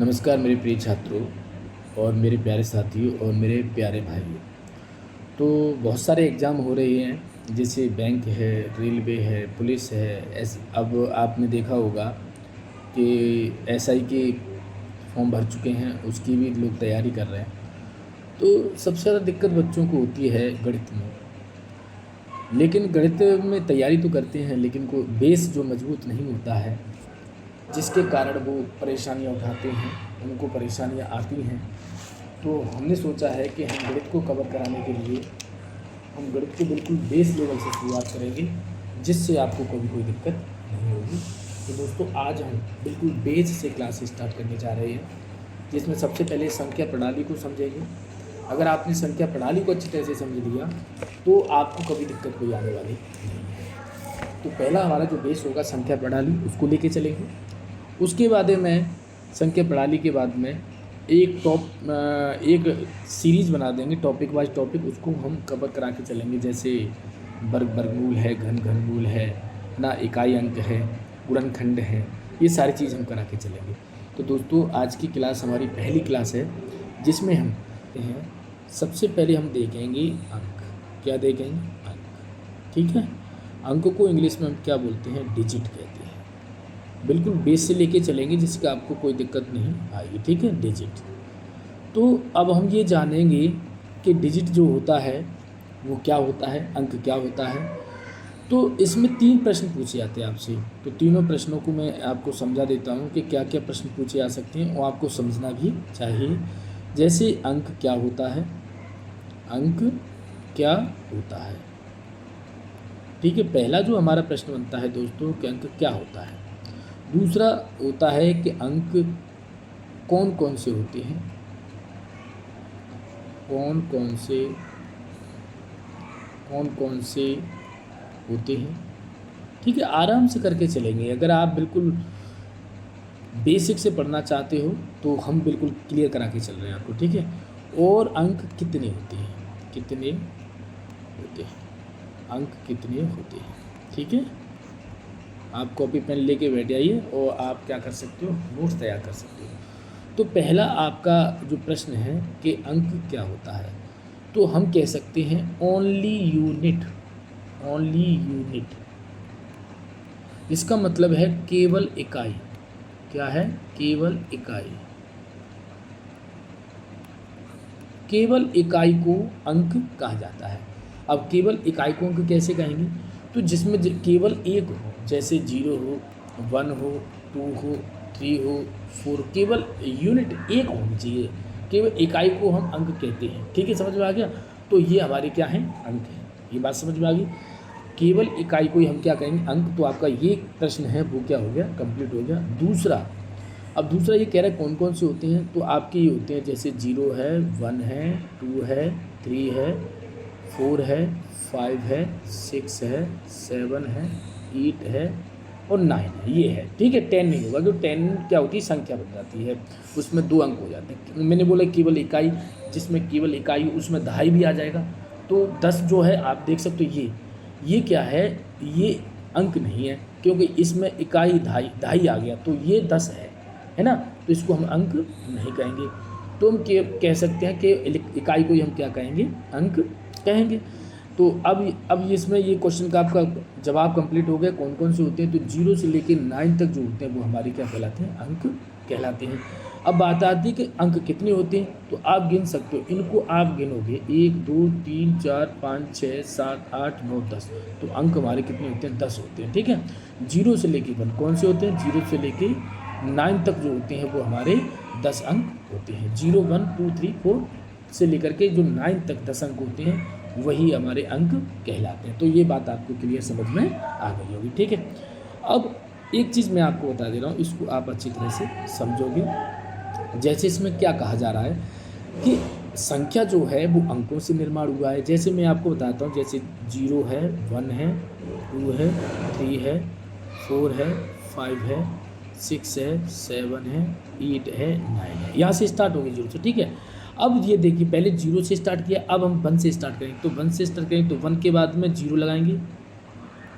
नमस्कार मेरे प्रिय छात्रों और मेरे प्यारे साथियों और मेरे प्यारे भाइयों। तो बहुत सारे एग्ज़ाम हो रहे हैं, जैसे बैंक है, रेलवे है, पुलिस है। अब आपने देखा होगा कि एसआई के फॉर्म भर चुके हैं, उसकी भी लोग तैयारी कर रहे हैं। तो सबसे ज़्यादा दिक्कत बच्चों को होती है गणित में। लेकिन गणित में तैयारी तो करते हैं, लेकिन कोई बेस जो मजबूत नहीं होता है, जिसके कारण वो परेशानियाँ उठाते हैं, उनको परेशानियाँ आती हैं। तो हमने सोचा है कि हम गणित को कवर कराने के लिए हम गणित के बिल्कुल बेस लेवल से शुरुआत करेंगे, जिससे आपको कभी कोई दिक्कत नहीं होगी। तो दोस्तों, आज हम बिल्कुल बेस से क्लास स्टार्ट करने जा रहे हैं, जिसमें सबसे पहले संख्या प्रणाली को समझेंगे। अगर आपने संख्या प्रणाली को अच्छी तरह से समझ लिया तो आपको कभी दिक्कत कोई आने वाली नहीं है। तो पहला हमारा जो बेस होगा संख्या प्रणाली, उसको लेके चलेंगे। उसके बाद में संख्या प्रणाली के बाद में एक सीरीज़ बना देंगे, टॉपिक वाइज टॉपिक, उसको हम कवर करा के चलेंगे। जैसे वर्गमूल है, घनमूल है ना, इकाई अंक है, गुणनखंड है, ये सारी चीज़ हम करा के चलेंगे। तो दोस्तों, आज की क्लास हमारी पहली क्लास है, जिसमें हम सबसे पहले हम देखेंगे अंक। क्या देखेंगे? अंक। ठीक है। अंक को इंग्लिश में हम क्या बोलते हैं? डिजिट कहते हैं। बिल्कुल बेस से लेके चलेंगे, जिसका आपको कोई दिक्कत नहीं आएगी। ठीक है, डिजिट। तो अब हम ये जानेंगे कि डिजिट जो होता है वो क्या होता है, अंक क्या होता है। तो इसमें 3 प्रश्न पूछे जाते हैं आपसे। तो तीनों प्रश्नों को मैं आपको समझा देता हूँ कि क्या क्या प्रश्न पूछे जा सकते हैं, और आपको समझना भी चाहिए। जैसे अंक क्या होता है, अंक क्या होता है। ठीक है, पहला जो हमारा प्रश्न बनता है दोस्तों कि अंक क्या होता है। दूसरा होता है कि अंक कौन कौन से होते हैं, कौन कौन से होते हैं। ठीक है, आराम से करके चलेंगे। अगर आप बिल्कुल बेसिक से पढ़ना चाहते हो तो हम बिल्कुल क्लियर करा के चल रहे हैं आपको। ठीक है, और अंक कितने होते हैं, कितने होते हैं, अंक कितने होते हैं। ठीक है, आप कॉपी पेन लेके बैठ जाइए और आप क्या कर सकते हो, नोट्स तैयार कर सकते हो। तो पहला आपका जो प्रश्न है कि अंक क्या होता है, तो हम कह सकते हैं ओनली यूनिट। ओनली यूनिट, इसका मतलब है केवल इकाई। क्या है? केवल इकाई। केवल इकाई को अंक कहा जाता है। अब केवल इकाई को अंक कैसे कहेंगे? तो जिसमें केवल एक हो, जैसे 0 हो, 1 हो, 2 हो, 3 हो, 4, केवल यूनिट एक होनी चाहिए। केवल इकाई को हम अंक कहते हैं। ठीक है, समझ में आ गया? तो ये हमारे क्या हैं? अंक हैं। ये बात समझ में आ गई? केवल इकाई को ही हम क्या कहेंगे? अंक। तो आपका ये प्रश्न है वो क्या हो गया? कंप्लीट हो गया। दूसरा, अब दूसरा ये कह रहा है कौन कौन से होते हैं। तो आपके ये होते हैं जैसे 0 है, 1 है, 2 है, 3 है, 4 है, 5 है, 6 है, 7 है, 8 है और 9 है। ये है। ठीक है, 10 नहीं होगा, क्योंकि 10 क्या होती है? संख्या बन जाती है, उसमें 2 अंक हो जाते हैं। मैंने बोला केवल इकाई, जिसमें केवल इकाई, उसमें दहाई भी आ जाएगा। तो 10 जो है आप देख सकते हो, ये क्या है? ये अंक नहीं है, क्योंकि इसमें इकाई दहाई आ गया, तो ये 10 है ना। तो इसको हम अंक नहीं कहेंगे। तो हम कह सकते हैं कि इकाई को ही हम क्या कहेंगे? अंक कहेंगे। तो अब इसमें ये क्वेश्चन का आपका जवाब कंप्लीट हो गया। कौन कौन से होते हैं? तो 0 से लेकर 9 तक जो होते हैं वो हमारे क्या कहलाते हैं? अंक कहलाते हैं। अब बात आती है कि अंक कितने होते हैं। तो आप गिन सकते हो, इनको आप गिनोगे 1 2 3 4 5 6 7 8 9 10। तो अंक हमारे कितने होते हैं? 10 होते हैं। ठीक है, 0 से लेके 1 कौन से होते हैं? 0 से लेके 9 तक जो होते हैं वो हमारे 10 अंक होते हैं। 0 1 2 3 4 से लेकर के जो 9 तक 10 अंक होते हैं वही हमारे अंक कहलाते हैं। तो ये बात आपको क्लियर समझ में आ गई होगी। ठीक है, अब एक चीज़ मैं आपको बता दे रहा हूँ, इसको आप अच्छी तरह से समझोगे। जैसे इसमें क्या कहा जा रहा है कि संख्या जो है वो अंकों से निर्माण हुआ है। जैसे मैं आपको बताता हूँ, जैसे 0 है, 1 है, 2 है, 3 है, 4 है, 5 है, 6 है, 7 है, 8 है, 9 है। यहाँ से स्टार्ट होगी 0 से। ठीक है, अब ये देखिए, पहले 0 से स्टार्ट किया, अब हम 1 से स्टार्ट करेंगे। तो 1 से स्टार्ट करेंगे तो 1 के बाद में 0 लगाएंगे।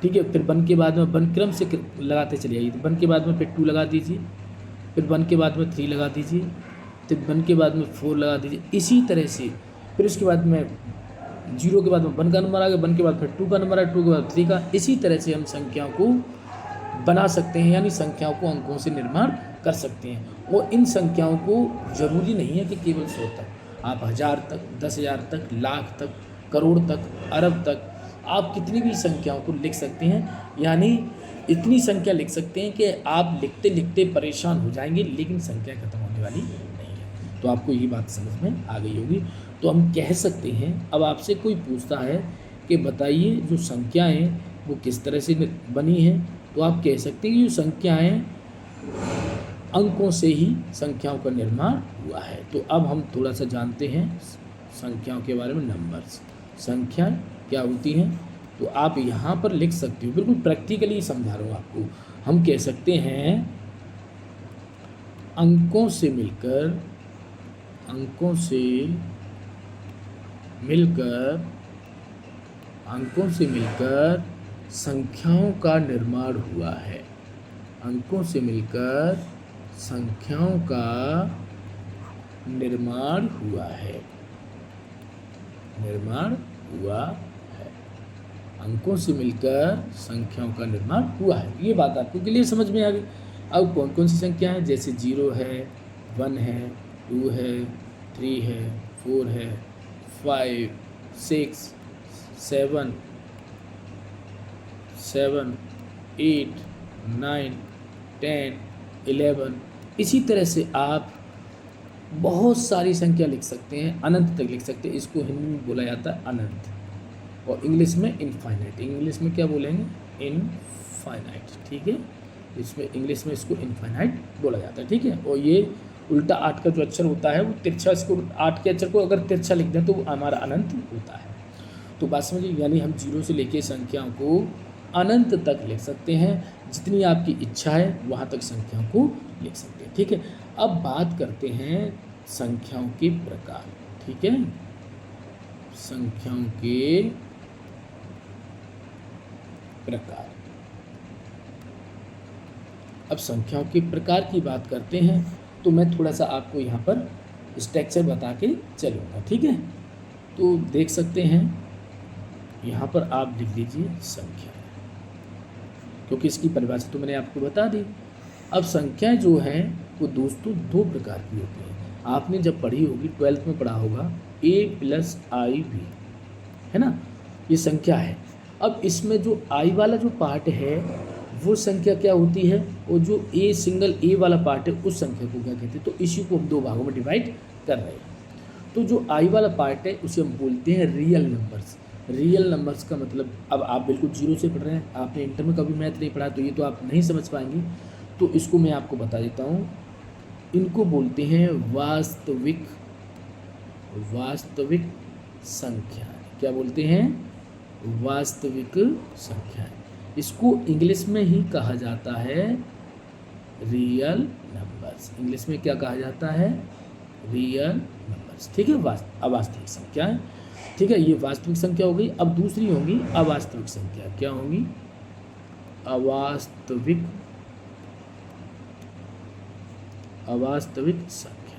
ठीक है, फिर 1 के बाद में 1 क्रम से लगाते चले आइए। तो 1 के बाद में फिर 2 लगा दीजिए, फिर 1 के बाद में 3 लगा दीजिए, फिर 1 के बाद में 4 लगा दीजिए। इसी तरह से फिर उसके बाद में 0 के बाद में 1 का नंबर आ गया, 1 के बाद फिर 2 का नंबर है, 2 के बाद 3 का। इसी तरह से हम संख्याओं को बना सकते हैं, यानी संख्याओं को अंकों से निर्माण कर सकते हैं। और इन संख्याओं को ज़रूरी नहीं है कि केवल 100 तक, आप 1000 तक, 10,000 तक, लाख तक, करोड़ तक, अरब तक, आप कितनी भी संख्याओं को लिख सकते हैं। यानी इतनी संख्या लिख सकते हैं कि आप लिखते लिखते परेशान हो जाएंगे, लेकिन संख्या खत्म होने वाली नहीं है। तो आपको ये बात समझ में आ गई होगी। तो हम कह सकते हैं, अब आपसे कोई पूछता है कि बताइए जो संख्याएँ वो किस तरह से बनी हैं, तो आप कह सकते हैं कि जो संख्याएँ अंकों से ही संख्याओं का निर्माण हुआ है। तो अब हम थोड़ा सा जानते हैं संख्याओं के बारे में। नंबर्स, संख्याएँ क्या होती हैं, तो आप यहाँ पर लिख सकते हो, बिल्कुल प्रैक्टिकली समझा रहा हूँ आपको। हम कह सकते हैं अंकों से मिलकर संख्याओं का निर्माण हुआ है। अंकों से मिलकर संख्याओं का निर्माण हुआ है। अंकों से मिलकर संख्याओं का निर्माण हुआ है। ये बात आपको क्लियर समझ में आ गई। अब कौन कौन सी संख्या है, जैसे 0 है, 1 है, 2 है, 3 है, 4 है, 5, 6, 7, 8, 9, 10, 11। इसी तरह से आप बहुत सारी संख्या लिख सकते हैं, अनंत तक लिख सकते हैं। इसको हिंदी में बोला जाता है अनंत, और इंग्लिश में इनफाइनाइट। इंग्लिश में क्या बोलेंगे, इनफाइनाइट, ठीक है। इसमें इंग्लिश में इसको इनफाइनाइट बोला जाता है, ठीक है। और ये उल्टा 8 का जो अक्षर होता है वो तिरछा, इसको 8 के अक्षर को अगर तिरछा लिख दें तो वो हमारा अनंत होता है। तो बात समझिए, यानी हम 0 से लेके संख्याओं को अनंत तक लिख सकते हैं। जितनी आपकी इच्छा है वहाँ तक संख्याओं को लिख सकते हैं, ठीक है। अब बात करते हैं संख्याओं के प्रकार, ठीक है। संख्याओं के प्रकार। अब संख्याओं के प्रकार की बात करते हैं, तो मैं थोड़ा सा आपको यहाँ पर स्ट्रक्चर बता के चलूँगा, ठीक है। तो देख सकते हैं यहाँ पर आप लिख लीजिए संख्या, क्योंकि इसकी परिभाषा तो मैंने आपको बता दी। अब संख्याएं जो हैं वो दोस्तों 2 प्रकार की होती हैं। आपने जब पढ़ी होगी, 12th में पढ़ा होगा, a+ib, है ना, ये संख्या है। अब इसमें जो i वाला जो पार्ट है वो संख्या क्या होती है, और जो सिंगल a वाला पार्ट है उस संख्या को क्या कहते हैं। तो इसी को हम 2 भागों में डिवाइड कर रहे हैं। तो जो i वाला पार्ट है उसे हम बोलते हैं रियल नंबर्स। रियल नंबर्स का मतलब, अब आप बिल्कुल 0 से पढ़ रहे हैं, आपने इंटर में कभी मैथ नहीं पढ़ा तो ये तो आप नहीं समझ पाएंगे। तो इसको मैं आपको बता देता हूँ। इनको बोलते हैं वास्तविक संख्याएं। क्या बोलते हैं, वास्तविक संख्याएं। इसको इंग्लिश में ही कहा जाता है रियल नंबर्स। इंग्लिश में क्या कहा जाता है, रियल नंबर्स, ठीक है। अवास्तविक संख्याएं, ठीक है। ये वास्तविक संख्या हो गई। अब दूसरी होंगी अवास्तविक संख्या। क्या होंगी, अवास्तविक संख्या।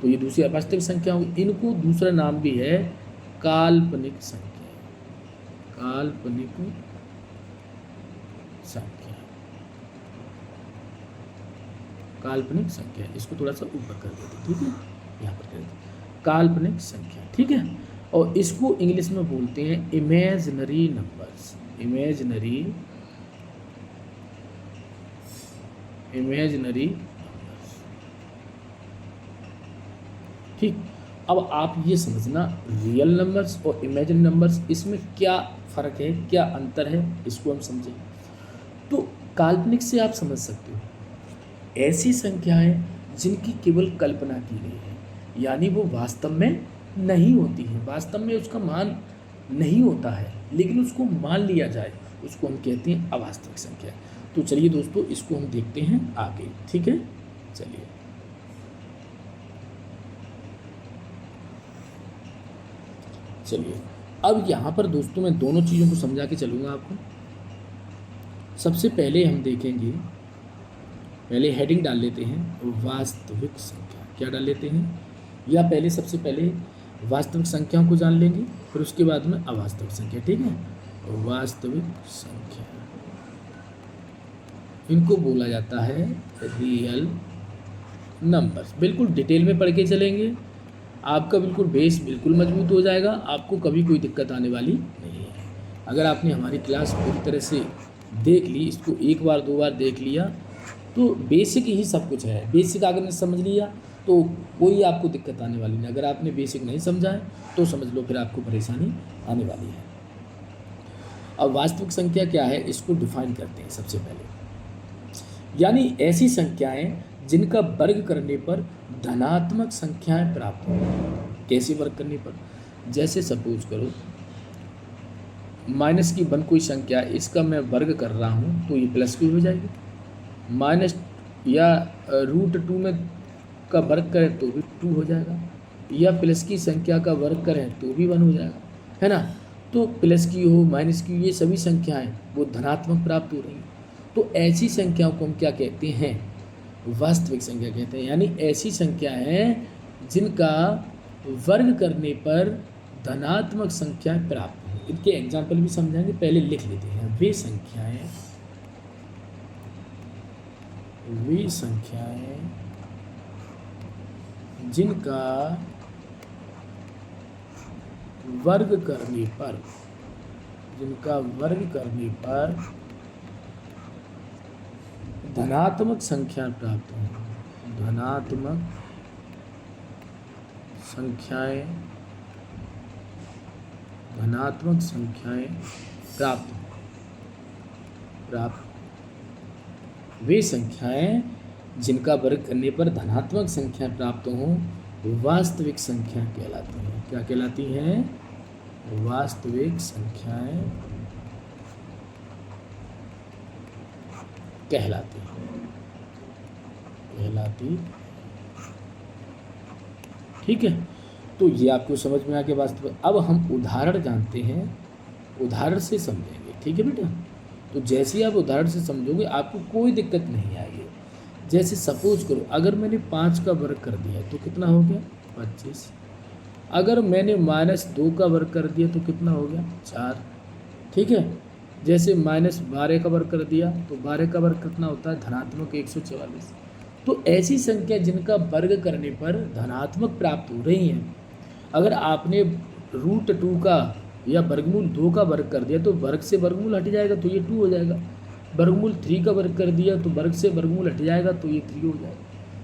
तो ये दूसरी अवास्तविक संख्या होगी। इनको दूसरा नाम भी है काल्पनिक संख्या। काल्पनिक संख्या, इसको थोड़ा सा ऊपर कर देते, ठीक है, यहाँ पर कर देते, काल्पनिक संख्या, ठीक है। और इसको इंग्लिश में बोलते हैं इमेजिनरी नंबर्स। इमेजिनरी नंबर्स, ठीक। अब आप ये समझना, रियल नंबर्स और इमेजिनरी नंबर्स, इसमें क्या फ़र्क है, क्या अंतर है, इसको हम समझें। तो काल्पनिक से आप समझ सकते हो ऐसी संख्याएं जिनकी केवल कल्पना की गई है, यानी वो वास्तव में नहीं होती है, वास्तव में उसका मान नहीं होता है, लेकिन उसको मान लिया जाए, उसको हम कहते हैं अवास्तविक संख्या। तो चलिए दोस्तों, इसको हम देखते हैं आगे, ठीक है। चलिए अब यहाँ पर दोस्तों मैं दोनों चीज़ों को समझा के चलूँगा आपको। सबसे पहले हम देखेंगे, पहले हेडिंग डाल लेते हैं वास्तविक संख्या। क्या डाल लेते हैं, या पहले सबसे पहले वास्तविक संख्याओं को जान लेंगे, फिर उसके बाद में अवास्तविक संख्या। ठीक है, वास्तविक संख्या इनको बोला जाता है रियल नंबर्स। बिल्कुल डिटेल में पढ़ के चलेंगे, आपका बिल्कुल बेस बिल्कुल मजबूत हो जाएगा, आपको कभी कोई दिक्कत आने वाली नहीं है। अगर आपने हमारी क्लास पूरी तरह से देख ली, इसको एक बार दो बार देख लिया, तो बेसिक ही सब कुछ है। बेसिक अगर ने समझ लिया तो कोई आपको दिक्कत आने वाली नहीं। अगर आपने बेसिक नहीं समझा है तो समझ लो फिर आपको परेशानी आने वाली है। अब वास्तविक संख्या क्या है, इसको डिफाइन करते हैं सबसे पहले। यानी ऐसी संख्याएं जिनका वर्ग करने पर धनात्मक संख्याएं प्राप्त हो। कैसे वर्ग करने पर, जैसे सपोज करो माइनस की 1 कोई संख्या, इसका मैं वर्ग कर रहा हूँ तो ये प्लस की हो जाएगी। माइनस या √2 में का वर्ग करें तो भी 2 हो जाएगा, या प्लस की संख्या का वर्ग करें तो भी 1 हो जाएगा, है ना। तो प्लस की हो माइनस की, ये सभी संख्याएं वो धनात्मक प्राप्त हो रही हैं। तो ऐसी संख्याओं को हम क्या कहते हैं, वास्तविक संख्या कहते हैं। यानी ऐसी संख्या हैं जिनका वर्ग करने पर धनात्मक संख्या प्राप्त हो। इनके एग्जाम्पल भी समझाएंगे, पहले लिख लेते हैं। वे संख्याएं जिनका वर्ग करने पर धनात्मक संख्या प्राप्त हो। धनात्मक संख्याएं प्राप्त। वे संख्याएं जिनका वर्ग करने पर धनात्मक संख्या प्राप्त हो वास्तविक संख्या कहलाती हैं। क्या कहलाती हैं, वास्तविक संख्याएं कहलाती। ठीक है, तो ये आपको समझ में आ गया वास्तविक। अब हम उदाहरण जानते हैं, उदाहरण से समझेंगे। ठीक है बेटा, तो जैसे ही आप उदाहरण से समझोगे आपको कोई दिक्कत नहीं आएगी। जैसे सपोज करो, अगर मैंने 5 का वर्ग कर दिया तो कितना हो गया, 25। अगर मैंने -2 का वर्ग कर दिया तो कितना हो गया, 4। ठीक है, जैसे -12 का वर्ग कर दिया तो 12 का वर्ग कितना होता है, धनात्मक 144। तो ऐसी संख्या जिनका वर्ग करने पर धनात्मक प्राप्त हो रही हैं, अगर आपने √2 का या वर्गमूल 2 का वर्ग कर दिया तो वर्ग से वर्गमूल हट जाएगा तो ये 2 हो जाएगा। वर्गमूल 3 का वर्ग कर दिया तो वर्ग से वर्गमूल हट जाएगा तो ये 3 हो जाएगा,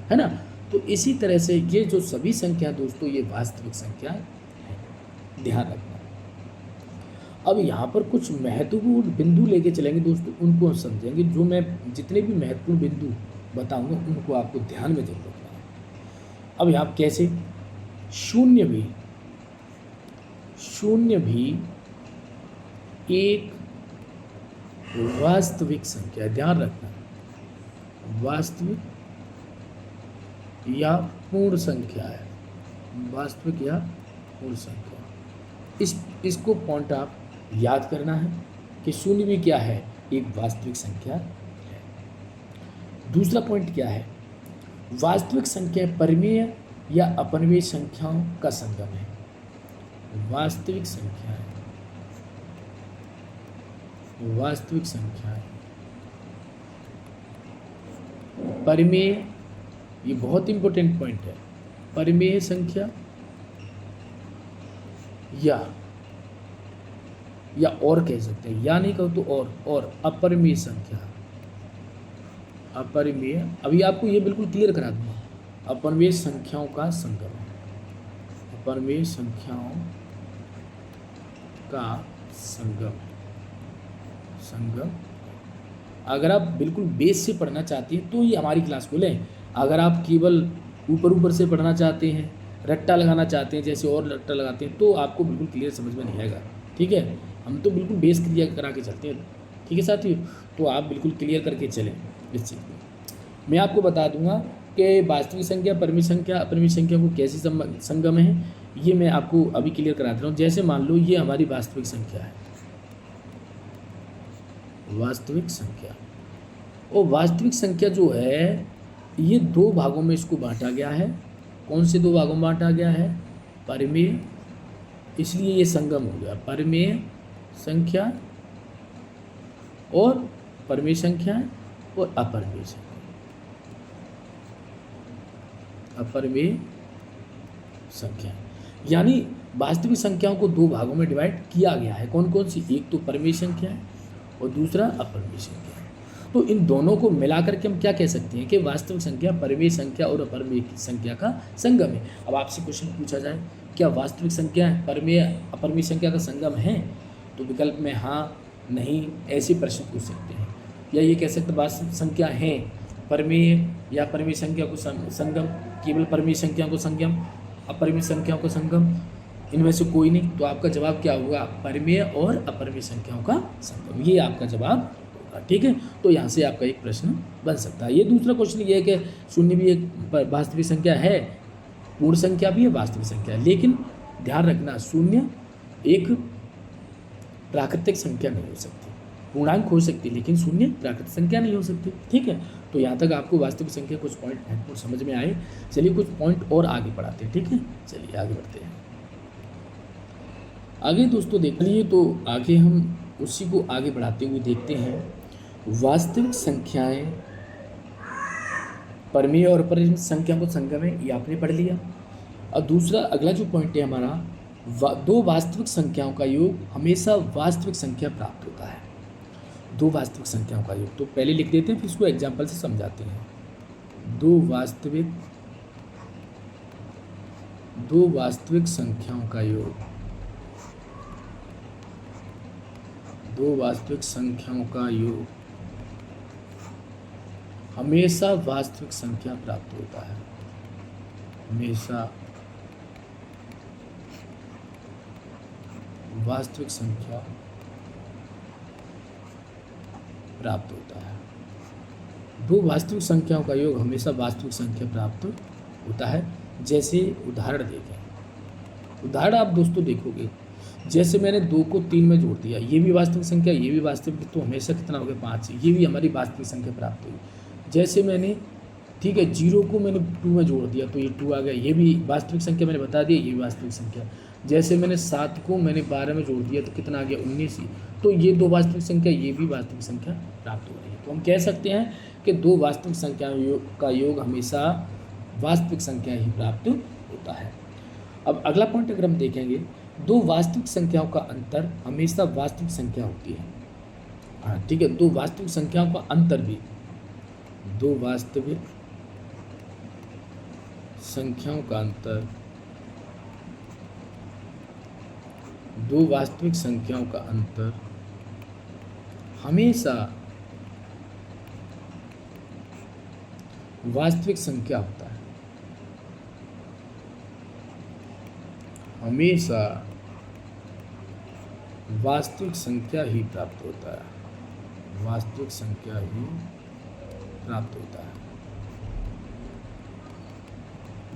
है ना। तो इसी तरह से ये जो सभी संख्या दोस्तों ये वास्तविक संख्याएं हैं, ध्यान रखना। अब यहाँ पर कुछ महत्वपूर्ण बिंदु लेके चलेंगे दोस्तों, उनको हम समझेंगे। जो मैं जितने भी महत्वपूर्ण बिंदु बताऊंगा उनको आपको ध्यान में जरूर रखना है। अब यहाँ कैसे, शून्य भी एक वास्तविक संख्या, ध्यान रखना, वास्तविक या पूर्ण संख्या है। वास्तविक या पूर्ण संख्या, इसको पॉइंट आप याद करना है कि शून्य भी क्या है, एक वास्तविक संख्या है। दूसरा पॉइंट क्या है, वास्तविक संख्या परिमेय या अपरिमेय संख्याओं का संगम है। वास्तविक संख्याएं परिमेय, ये बहुत इंपॉर्टेंट पॉइंट है। परिमेय संख्या या और कह सकते हैं, या नहीं कहो तो और अपरिमेय संख्या। अपरिमेय, अभी आपको ये बिल्कुल क्लियर करा दूंगा, अपरिमेय संख्याओं का संगम। अपरिमेय संख्याओं का संगम। अगर आप बिल्कुल बेस से पढ़ना चाहते हैं तो ये हमारी क्लास को लें। अगर आप केवल ऊपर से पढ़ना चाहते हैं, रट्टा लगाना चाहते हैं, जैसे और रट्टा लगाते हैं, तो आपको बिल्कुल क्लियर समझ में नहीं आएगा। ठीक है, हम तो बिल्कुल बेस क्लियर करा के चलते हैं। ठीक है साथियों, तो आप बिल्कुल क्लियर करके चलें इस चीज़ में। मैं आपको बता दूंगा कि वास्तविक संख्या, परिमेय संख्या, अपरिमेय संख्या को कैसे संगम है, ये मैं आपको अभी क्लियर करा दे रहा हूँ। जैसे मान लो ये हमारी वास्तविक संख्या है, वास्तविक संख्या। और वास्तविक संख्या जो है ये दो भागों में इसको बांटा गया है। कौन से दो भागों में बांटा गया है? परिमेय, इसलिए ये संगम हो गया, परिमेय संख्या और परिमेय संख्या और अपरिमेय संख्या, अपरिमेय संख्या। यानी वास्तविक संख्याओं को दो भागों में डिवाइड किया गया है। कौन कौन सी? एक तो परिमेय संख्या है और दूसरा अपरिमेय संख्या है। तो इन दोनों को मिलाकर के हम क्या कह सकते हैं कि वास्तविक संख्या परिमेय संख्या और अपरिमेय संख्या का संगम है। अब आपसे क्वेश्चन पूछा जाए क्या वास्तविक संख्या परिमेय अपरिमेय संख्या का संगम है, तो विकल्प में हाँ, नहीं, ऐसे प्रश्न पूछ सकते हैं। या ये कह सकते वास्तविक संख्या है परिमेय या परिमेय संख्या को संगम, केवल परिमेय संख्या को संगम, अपरिमेय संख्याओं का संगम, इनमें से कोई नहीं। तो आपका जवाब क्या होगा? परिमेय और अपरिमेय संख्याओं का संगम, ये आपका जवाब होगा। ठीक है, तो यहाँ से आपका एक प्रश्न बन सकता है। ये दूसरा क्वेश्चन ये है कि शून्य भी एक वास्तविक संख्या है, पूर्ण संख्या भी है, वास्तविक संख्या है, लेकिन ध्यान रखना शून्य एक प्राकृतिक संख्या नहीं हो सकती। पूर्णांक हो सकती है लेकिन शून्य प्राकृतिक संख्या नहीं हो सकती। ठीक है, तो यहाँ तक आपको वास्तविक संख्या कुछ पॉइंट महत्वपूर्ण समझ में आए। चलिए कुछ पॉइंट और आगे बढ़ाते हैं। ठीक है, चलिए आगे बढ़ते हैं। आगे दोस्तों देख लीजिए, तो आगे हम उसी को आगे बढ़ाते हुए देखते हैं वास्तविक संख्याएं परिमेय और अपरिमेय संख्या को संगम है, ये आपने पढ़ लिया। और दूसरा अगला जो पॉइंट है हमारा, दो वास्तविक संख्याओं का योग हमेशा वास्तविक संख्या प्राप्त होता है। दो वास्तविक संख्याओं का योग, तो पहले लिख देते हैं फिर इसको एग्जाम्पल से समझाते हैं। दो वास्तविक संख्याओं का योग, दो वास्तविक संख्याओं का योग हमेशा वास्तविक संख्या प्राप्त होता है, हमेशा वास्तविक संख्या प्राप्त होता है। दो वास्तविक संख्याओं का योग हमेशा वास्तविक संख्या प्राप्त होता है। जैसे उदाहरण देखें, उदाहरण आप दोस्तों देखोगे, जैसे मैंने 2 को 3 में जोड़ दिया, ये भी वास्तविक संख्या, ये भी वास्तविक, तो हमेशा कितना हो गया? 5, ये भी हमारी वास्तविक संख्या प्राप्त हुई। जैसे मैंने, ठीक है, 0 को मैंने 2 में जोड़ दिया तो ये 2 आ गया, ये भी वास्तविक संख्या मैंने बता दिया, ये भी वास्तविक संख्या। जैसे मैंने 7 को मैंने 12 में जोड़ दिया तो कितना आ गया? 19 ही। तो ये दो वास्तविक संख्या, ये भी वास्तविक संख्या प्राप्त हो रही है। तो हम कह सकते हैं कि दो वास्तविक संख्याओं का योग हमेशा वास्तविक संख्या ही प्राप्त होता है। अब अगला पॉइंट अगर हम देखेंगे, दो वास्तविक संख्याओं का अंतर हमेशा वास्तविक संख्या होती है। हाँ ठीक है, दो वास्तविक संख्याओं का अंतर भी, दो वास्तविक संख्याओं का अंतर, दो वास्तविक संख्याओं का अंतर हमेशा वास्तविक संख्या होता है, हमेशा वास्तविक संख्या ही प्राप्त होता है, वास्तविक संख्या ही प्राप्त होता है।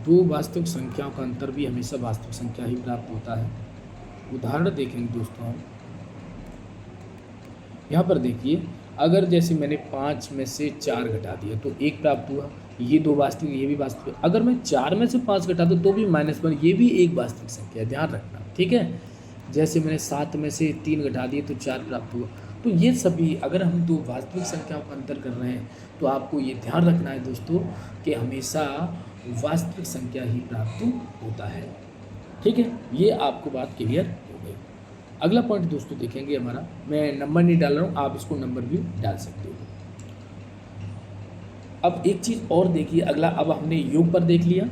दो वास्तविक संख्याओं का अंतर भी हमेशा वास्तविक संख्या ही प्राप्त होता है। उदाहरण देखेंगे दोस्तों हम, यहाँ पर देखिए, अगर जैसे मैंने 5 में से 4 घटा दिया तो 1 प्राप्त हुआ, ये दो वास्तविक, ये भी वास्तविक। अगर मैं 4 में से 5 घटा दूँ तो भी -1, ये भी एक वास्तविक संख्या है, ध्यान रखना। ठीक है, जैसे मैंने 7 में से 3 घटा दिए तो 4 प्राप्त हुआ। तो ये सभी, अगर हम दो वास्तविक संख्याओं का अंतर कर रहे हैं तो आपको ये ध्यान रखना है दोस्तों कि हमेशा वास्तविक संख्या ही प्राप्त होता है। ठीक है, ये आपको बात क्लियर हो गई। अगला पॉइंट दोस्तों देखेंगे हमारा, मैं नंबर नहीं डाल रहा हूँ, आप इसको नंबर भी डाल सकते हो। अब एक चीज़ और देखिए, अगला, अब हमने योग पर देख लिया,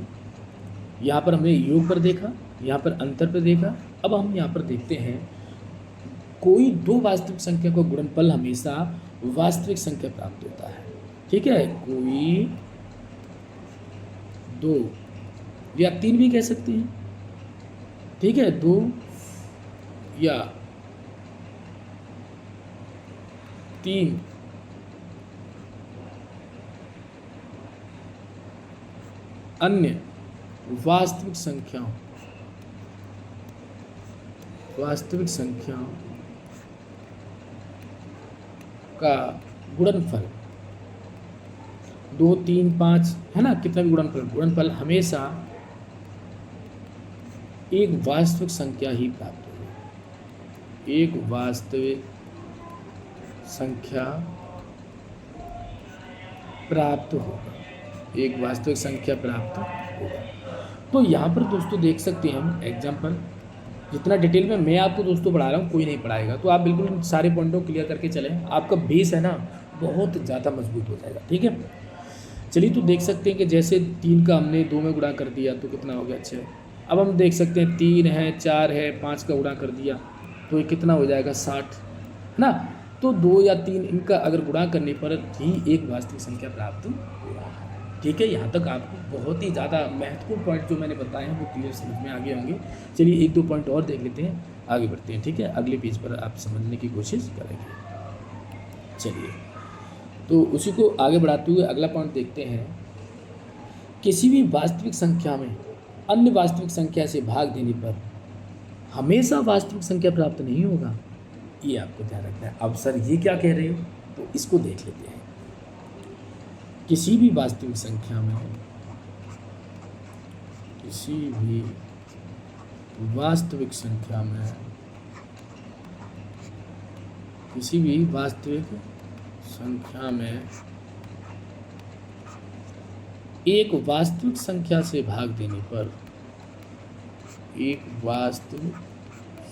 यहाँ पर हमने योग पर देखा, यहाँ पर अंतर पर देखा। अब हम यहाँ पर देखते हैं, कोई दो वास्तविक संख्या का गुणनफल हमेशा वास्तविक संख्या प्राप्त होता है। ठीक है, कोई दो या 3 भी कह सकते हैं। ठीक है, 2 या 3 अन्य वास्तविक संख्याओं का गुणनफल 2, 3, 5 है ना, कितना भी गुणनफल हमेशा एक वास्तविक संख्या ही प्राप्त होगी, एक वास्तविक संख्या प्राप्त होगा, एक वास्तविक संख्या प्राप्त होगा। तो यहाँ पर दोस्तों देख सकते हैं हम एग्जाम्पल, जितना डिटेल में मैं आपको दोस्तों पढ़ा रहा हूँ कोई नहीं पढ़ाएगा, तो आप बिल्कुल सारे पॉइंटों क्लियर करके चलें, आपका बेस है ना बहुत ज़्यादा मजबूत हो जाएगा। ठीक है, चलिए तो देख सकते हैं कि जैसे 3 का हमने 2 में गुणा कर दिया तो कितना हो गया 6। अब हम देख सकते हैं 3 है, 4 है, 5 का गुणा कर दिया तो ये कितना हो जाएगा 60, है ना। तो 2 या 3 इनका अगर गुणा करने पर ही एक वास्तविक संख्या प्राप्त हो रहा है। ठीक है, यहाँ तक आपको बहुत ही ज़्यादा महत्वपूर्ण पॉइंट जो मैंने बताए हैं वो क्लियर समझ में आगे होंगे। चलिए 1-2 पॉइंट और देख लेते हैं, आगे बढ़ते हैं। ठीक है, अगले पेज पर आप समझने की कोशिश करेंगे। चलिए तो उसी को आगे बढ़ाते हुए अगला पॉइंट देखते हैं। किसी भी वास्तविक संख्या में अन्य वास्तविक संख्या से भाग देने पर हमेशा वास्तविक संख्या प्राप्त नहीं होगा, ये आपको ध्यान रखना है। अब सर ये क्या कह रहे हो, तो इसको देख लेते हैं। किसी भी वास्तविक संख्या में, किसी भी वास्तविक संख्या में, किसी भी वास्तविक संख्या में एक वास्तविक संख्या से भाग देने पर, एक वास्तविक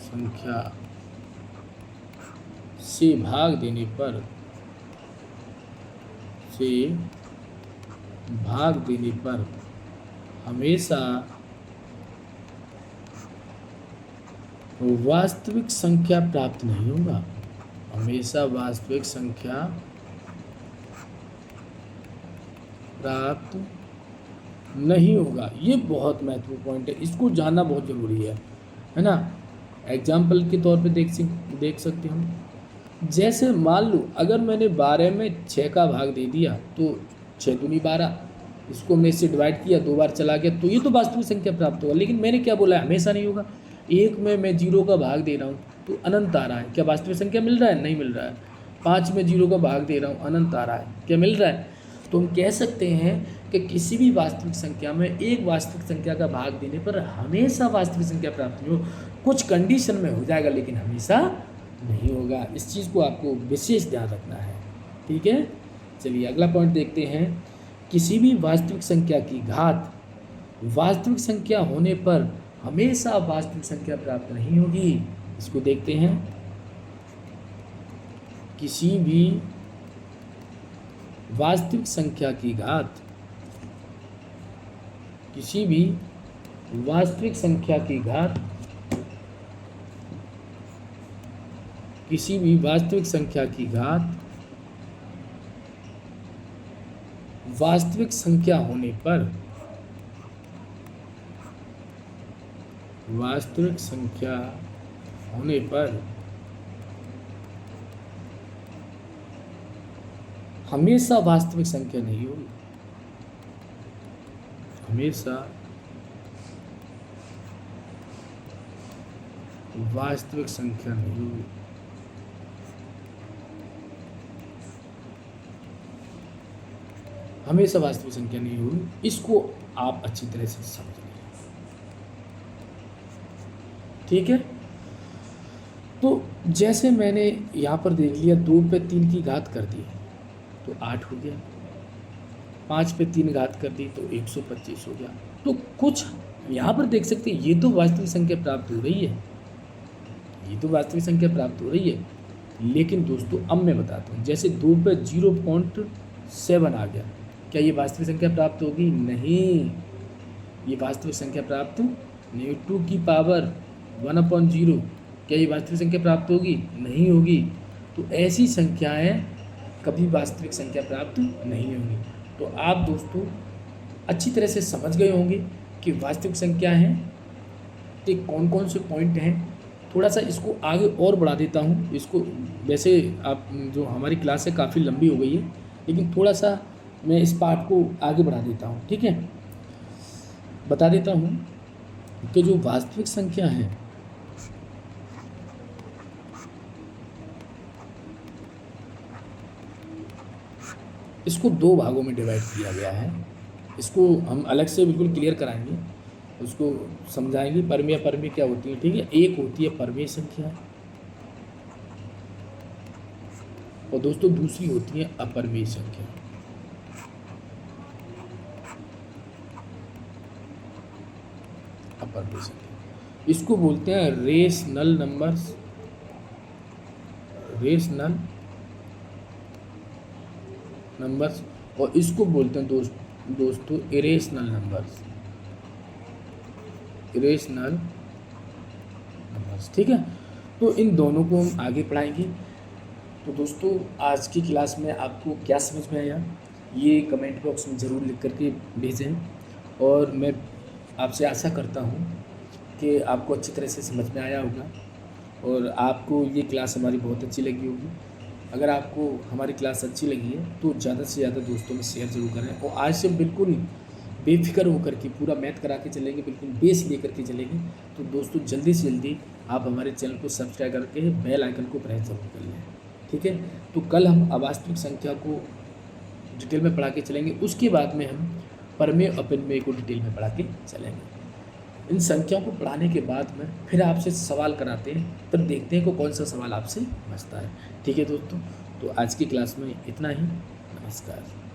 संख्या से भाग देने पर, से भाग देने पर हमेशा वास्तविक संख्या प्राप्त नहीं होगा, हमेशा वास्तविक संख्या प्राप्त नहीं होगा। ये बहुत महत्वपूर्ण पॉइंट है, इसको जानना बहुत ज़रूरी है ना। एग्जाम्पल के तौर पे देख सकते हम, जैसे मान लो अगर मैंने 12 में 6 का भाग दे दिया तो 6 दूनी 12, इसको हमने इससे डिवाइड किया, 2 बार चला गया तो ये तो वास्तविक संख्या प्राप्त होगा। लेकिन मैंने क्या बोला है, हमेशा नहीं होगा। 1 में मैं 0 का भाग दे रहा हूँ तो अनंत आ रहा है, क्या वास्तविक संख्या मिल रहा है? नहीं मिल रहा है। 5 में 0 का भाग दे रहा हूँ, अनंत आ रहा है, क्या मिल रहा है? तो हम कह सकते हैं कि किसी भी वास्तविक संख्या में एक वास्तविक संख्या का भाग देने पर हमेशा वास्तविक संख्या प्राप्त नहीं हो, कुछ कंडीशन में हो जाएगा लेकिन हमेशा नहीं होगा। इस चीज़ को आपको विशेष ध्यान रखना है। ठीक है, चलिए अगला पॉइंट देखते हैं। किसी भी वास्तविक संख्या की घात वास्तविक संख्या होने पर हमेशा वास्तविक संख्या प्राप्त नहीं होगी। इसको देखते हैं। किसी भी वास्तविक संख्या की घात, किसी भी वास्तविक संख्या की घात, किसी भी वास्तविक संख्या की घात वास्तविक संख्या होने पर, वास्तविक संख्या होने पर हमेशा वास्तविक संख्या नहीं होगी, हमेशा वास्तविक संख्या नहीं होगी। हमेशा वास्तविक संख्या नहीं होगी, इसको आप अच्छी तरह से समझ लीजिए। ठीक है, तो जैसे मैंने यहाँ पर देख लिया 2 पे 3 की घात कर दी तो 8 हो गया, 5 पे 3 घात कर दी तो 125 हो गया। तो कुछ यहाँ पर देख सकते हैं, ये तो वास्तविक संख्या प्राप्त हो रही है, ये तो वास्तविक संख्या प्राप्त हो रही है। लेकिन दोस्तों अब मैं बताता हूँ, जैसे 2 पे 0.7 आ गया, क्या ये वास्तविक संख्या प्राप्त होगी? नहीं, ये वास्तविक संख्या प्राप्त नहीं। 2 की पावर 1/0, क्या ये वास्तविक संख्या प्राप्त होगी? नहीं होगी। तो ऐसी संख्याएं कभी वास्तविक संख्या प्राप्त नहीं होंगी। तो आप दोस्तों अच्छी तरह से समझ गए होंगे कि वास्तविक संख्या हैं कि कौन कौन से पॉइंट हैं। थोड़ा सा इसको आगे और बढ़ा देता हूँ। इसको वैसे आप जो हमारी क्लास है काफ़ी लंबी हो गई है, लेकिन थोड़ा सा मैं इस पार्ट को आगे बढ़ा देता हूँ। ठीक है, बता देता हूँ कि जो वास्तविक संख्या है, इसको दो भागों में डिवाइड किया गया है। इसको हम अलग से बिल्कुल क्लियर कराएंगे, उसको समझाएंगे परमेय अपरमेय क्या होती है। ठीक है, एक होती है परमेय संख्या और दोस्तों दूसरी होती है अपरमेय संख्या। अपरमेय संख्या इसको बोलते हैं रेशनल नंबर्स, रेशनल नंबर्स, और इसको बोलते हैं दोस्तों इरेशनल नंबर्स, इरेशनल नंबर्स। ठीक है, तो इन दोनों को हम आगे पढ़ाएंगे। तो दोस्तों आज की क्लास में आपको क्या समझ में आया ये कमेंट बॉक्स में ज़रूर लिख करके भेजें, और मैं आपसे आशा करता हूँ कि आपको अच्छी तरह से समझ में आया होगा और आपको ये क्लास हमारी बहुत अच्छी लगी होगी। अगर आपको हमारी क्लास अच्छी लगी है तो ज़्यादा से ज़्यादा दोस्तों में शेयर ज़रूर करें, और आज से बिल्कुल बेफिक्र होकर के पूरा मैथ करा के चलेंगे, बिल्कुल बेस लेकर के चलेंगे। तो दोस्तों जल्दी से जल्दी आप हमारे चैनल को सब्सक्राइब करके बेल आइकन को प्रेस जरूर कर लें। ठीक है, तो कल हम अवास्तविक संख्या को डिटेल में पढ़ा के चलेंगे, उसके बाद में हम परमेय अपरमेय को डिटेल में पढ़ा के चलेंगे। इन संख्याओं को पढ़ाने के बाद में फिर आपसे सवाल कराते हैं, फिर देखते हैं को कौन सा सवाल आपसे बचता है। ठीक है दोस्तों, तो आज की क्लास में इतना ही। नमस्कार।